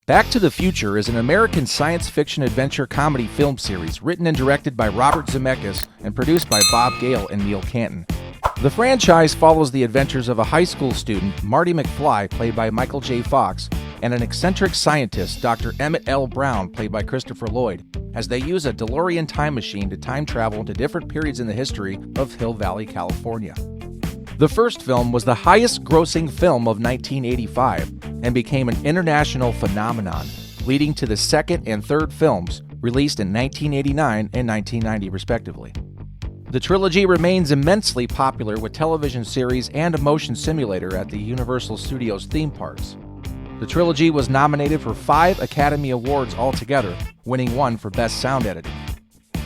Back to the Future is an American science fiction adventure comedy film series written and directed by Robert Zemeckis and produced by Bob Gale and Neil Canton. The franchise follows the adventures of a high school student, Marty McFly, played by Michael J. Fox, and an eccentric scientist, Dr. Emmett L. Brown, played by Christopher Lloyd, as they use a DeLorean time machine to time travel into different periods in the history of Hill Valley, California. The first film was the highest-grossing film of 1985 and became an international phenomenon, leading to the second and third films, released in 1989 and 1990 respectively. The trilogy remains immensely popular with television series and a motion simulator at the Universal Studios theme parks. The trilogy was nominated for 5 Academy Awards altogether, winning 1 for Best Sound Editing.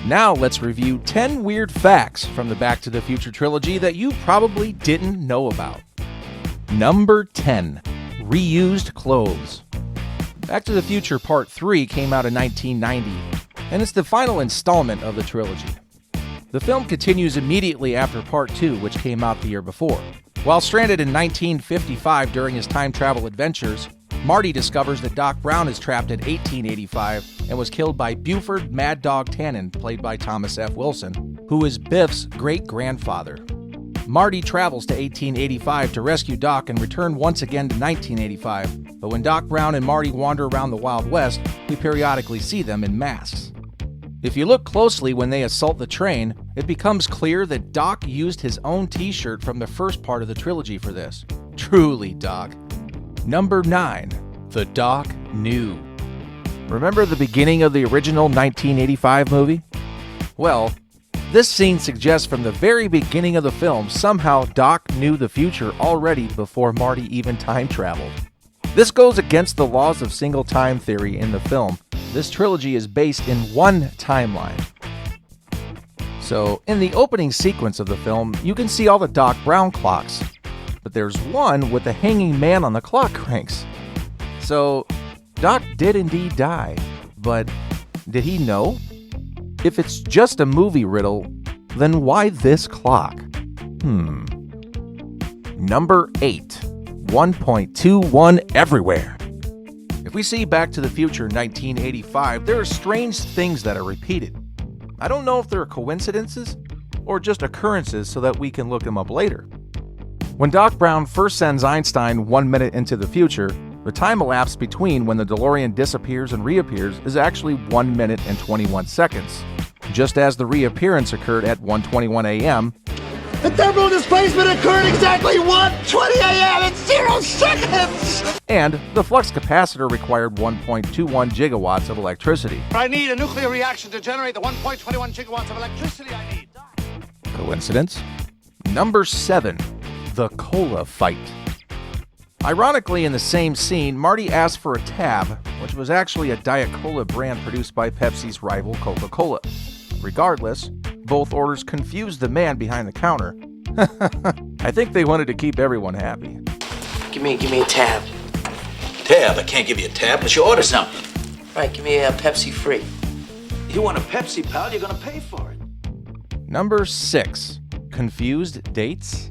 Now let's review 10 weird facts from the Back to the Future trilogy that you probably didn't know about. Number 10. Reused clothes. Back to the Future Part 3 came out in 1990, and it's the final installment of the trilogy. The film continues immediately after Part 2, which came out the year before. While stranded in 1955 during his time travel adventures, Marty discovers that Doc Brown is trapped in 1885 and was killed by Buford Mad Dog Tannen, played by Thomas F. Wilson, who is Biff's great-grandfather. Marty travels to 1885 to rescue Doc and return once again to 1985, but when Doc Brown and Marty wander around the Wild West, we periodically see them in masks. If you look closely when they assault the train, it becomes clear that Doc used his own t-shirt from the first part of the trilogy for this. Truly, Doc. Number 9. The Doc Knew. Remember the beginning of the original 1985 movie? Well, this scene suggests from the very beginning of the film somehow Doc knew the future already before Marty even time traveled. This goes against the laws of single time theory in the film. This trilogy is based in one timeline. So, in the opening sequence of the film, you can see all the Doc Brown clocks, but there's one with a hanging man on the clock cranks. So, Doc did indeed die, but did he know? If it's just a movie riddle, then why this clock? Number 8. 1.21 everywhere. If we see Back to the Future 1985, there are strange things that are repeated. I don't know if they're coincidences or just occurrences so that we can look them up later. When Doc Brown first sends Einstein 1 minute into the future, the time elapsed between when the DeLorean disappears and reappears is actually 1 minute and 21 seconds, just as the reappearance occurred at 1:21 a.m. The thermal displacement occurred exactly 1:20 a.m. in 0 seconds! And the flux capacitor required 1.21 gigawatts of electricity. I need a nuclear reaction to generate the 1.21 gigawatts of electricity I need. Coincidence? Number 7. The Cola Fight. Ironically, in the same scene, Marty asked for a tab, which was actually a Diet Cola brand produced by Pepsi's rival Coca-Cola. Regardless, both orders confused the man behind the counter. I think they wanted to keep everyone happy. Give me a tab. Tab? I can't give you a tab unless you order something. Right, give me a Pepsi free. You want a Pepsi, pal? You're gonna pay for it. Number 6. Confused dates?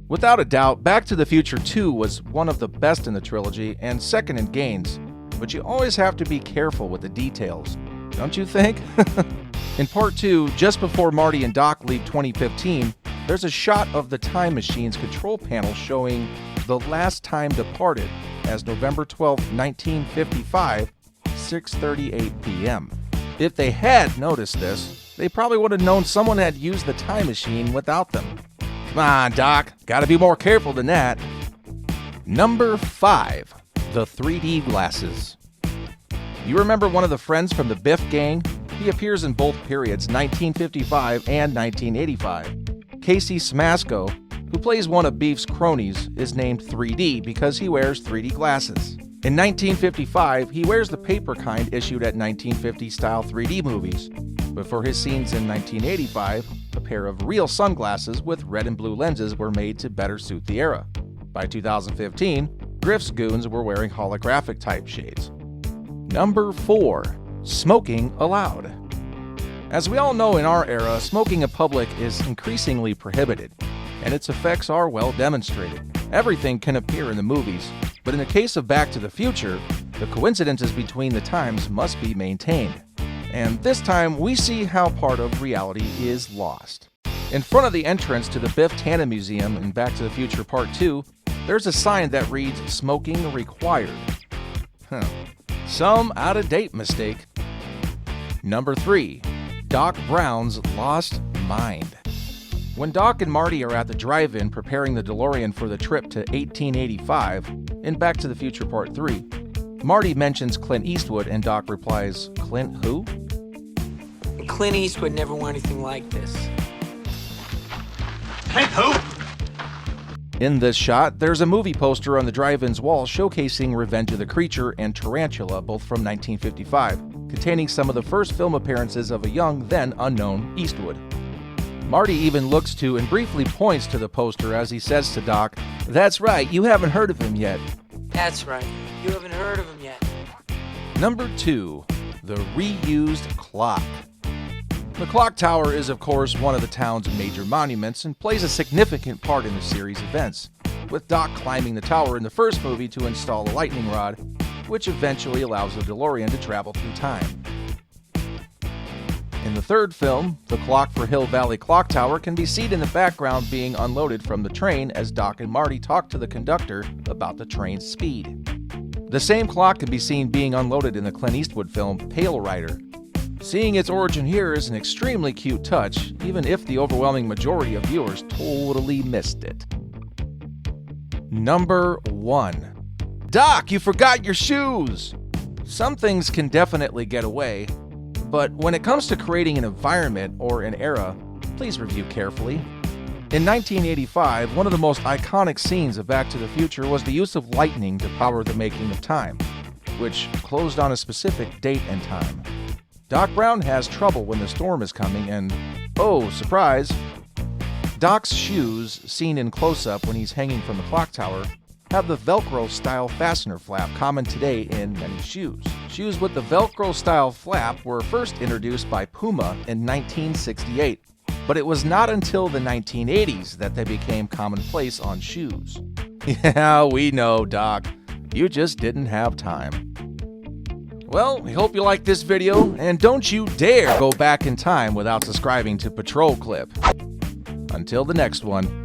Without a doubt, Back to the Future 2 was one of the best in the trilogy and second in gains, but you always have to be careful with the details, don't you think? In Part 2, just before Marty and Doc leave 2015, there's a shot of the time machine's control panel showing the last time departed as November 12, 1955, 6:38 p.m. If they had noticed this, they probably would have known someone had used the time machine without them. Come on, Doc. Gotta be more careful than that. Number 5. The 3D glasses. You remember one of the friends from the Biff gang? He appears in both periods, 1955 and 1985. Casey Smasco, who plays one of Beef's cronies, is named 3D because he wears 3D glasses. In 1955, he wears the paper kind issued at 1950-style 3D movies, but for his scenes in 1985, a pair of real sunglasses with red and blue lenses were made to better suit the era. By 2015, Griff's goons were wearing holographic-type shades. Number 4. Smoking allowed. As we all know in our era, smoking in public is increasingly prohibited, and its effects are well demonstrated. Everything can appear in the movies, but in the case of Back to the Future, The coincidences between the times must be maintained. And this time, we see how part of reality is lost. In front of the entrance to the Biff Tannen Museum in Back to the Future Part 2, there's a sign that reads, "Smoking required." Some out-of-date mistake. Number 3. Doc Brown's lost mind. When Doc and Marty are at the drive-in preparing the DeLorean for the trip to 1885 in Back to the Future Part 3, Marty mentions Clint Eastwood and Doc replies, "Clint who?" Clint Eastwood never wore anything like this. Clint who? In this shot, there's a movie poster on the drive-in's wall showcasing Revenge of the Creature and Tarantula, both from 1955, containing some of the first film appearances of a young, then unknown, Eastwood. Marty even looks to and briefly points to the poster as he says to Doc, "That's right, you haven't heard of him yet." That's right. You haven't heard of him yet. Number 2. The reused clock. The clock tower is, of course, one of the town's major monuments and plays a significant part in the series' events, with Doc climbing the tower in the first movie to install a lightning rod, which eventually allows the DeLorean to travel through time. In the third film, the clock for Hill Valley Clock Tower can be seen in the background being unloaded from the train as Doc and Marty talk to the conductor about the train's speed. The same clock can be seen being unloaded in the Clint Eastwood film Pale Rider. Seeing its origin here is an extremely cute touch, even if the overwhelming majority of viewers totally missed it. Number 1. Doc, you forgot your shoes! Some things can definitely get away, but when it comes to creating an environment or an era, please review carefully. In 1985, one of the most iconic scenes of Back to the Future was the use of lightning to power the making of time, which closed on a specific date and time. Doc Brown has trouble when the storm is coming and, oh, surprise! Doc's shoes, seen in close-up when he's hanging from the clock tower, have the Velcro-style fastener flap common today in many shoes. Shoes with the Velcro-style flap were first introduced by Puma in 1968, but it was not until the 1980s that they became commonplace on shoes. Yeah, we know, Doc. You just didn't have time. Well, we hope you liked this video, and don't you dare go back in time without subscribing to Patrol Clip. Until the next one.